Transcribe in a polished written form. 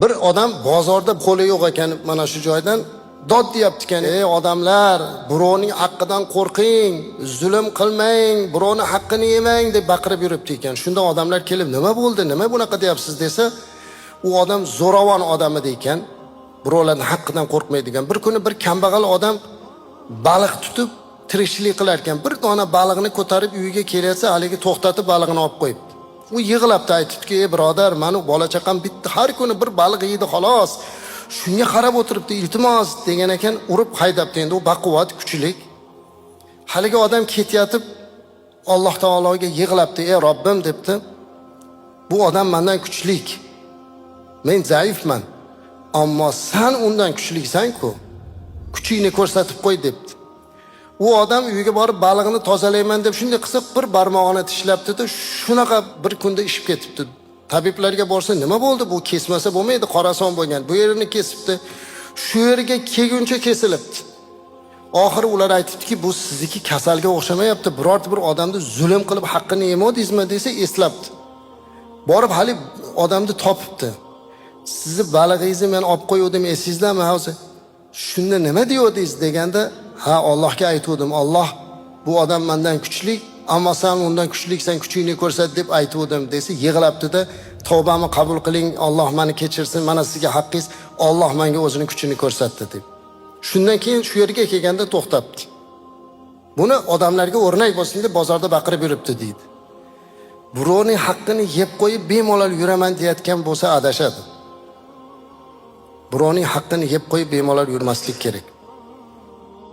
Bir odam bozorda qo'li yo'q ekan, mana shu joydan dod deyapti ekan. Ey odamlar, birovning haqqidan qo'rqing, zulm qilmang, birovning haqqini yemang deb baqirib yuribdi ekan. Shunda odamlar kelib, nima bo'ldi? Nima bunaqa deyapsiz desa, u odam zo'ravon odam edi ekan. Birovlarning haqqidan qo'rqmaydigan. Bir kuni bir kambag'al odam baliq tutib tirikchilik qilar ekan. Bir dona baliqni ko'tarib uyiga kelsa, haligi to'xtatib balig'ini olib qo'yibdi. U yig'labdi, aytibdiki, ey birodar, meni bola chaqam bitta, har kuni bir baliq yeydi xolos. Shunga qarab o'tiribdi, iltimos degan ekan, urib haydabdi. Endi u baquvvat, kuchlik. Haligi odam ketayotib Alloh taologa yig'labdi, ey Robbim debdi. Bu odam mendan kuchlik. Men zaifman. Ammo sen undan kuchliksan-ku. Kuchingni ko'rsatib qo'y debdi. U odam uyiga borib baliqni tozalayman deb shunday qisiq bir barmog'ini tishlabdi-da, shunaqa bir kunda ishib ketibdi. Tabiblarga borsa, nima bo'ldi? Bu kesmasa bo'lmaydi, qorason bo'lgan. Bu yerini kesibdi. Shu yerga kelguncha kesilibdi. Oxiri ular aytibdiki, bu sizniki kasalga o'xshamayapti. Birorta bir odamni zulm qilib haqqini yemadingizmi desa, eslabdi. Borib hali odamni topibdi. Sizni balig'ingizni men olib qo'yuvdim, esingizlarmi hozir? Shunda nima deyodingiz deganda, ha, Allohga aytuvdim. Alloh, bu odam mendan kuchli, ammo sen undan kuchliksan, kuchingni ko'rsat deb aytuvdim desa, yig'labdi-da, tavbamni qabul qiling, Alloh meni kechirsin, mana sizga haqqingiz, Alloh menga o'zining kuchini ko'rsatdi deb. Shundan keyin shu yerga kelganda to'xtabdi. Buni odamlarga o'rnak bo'lsin deb bozorda baqirib yuribdi deydi. Birovning haqqini yeb qo'yib bemalol yuraman deyotgan bo'lsa adashadi. Birovning haqqini yeb qo'yib bemalol yurmaslik kerak.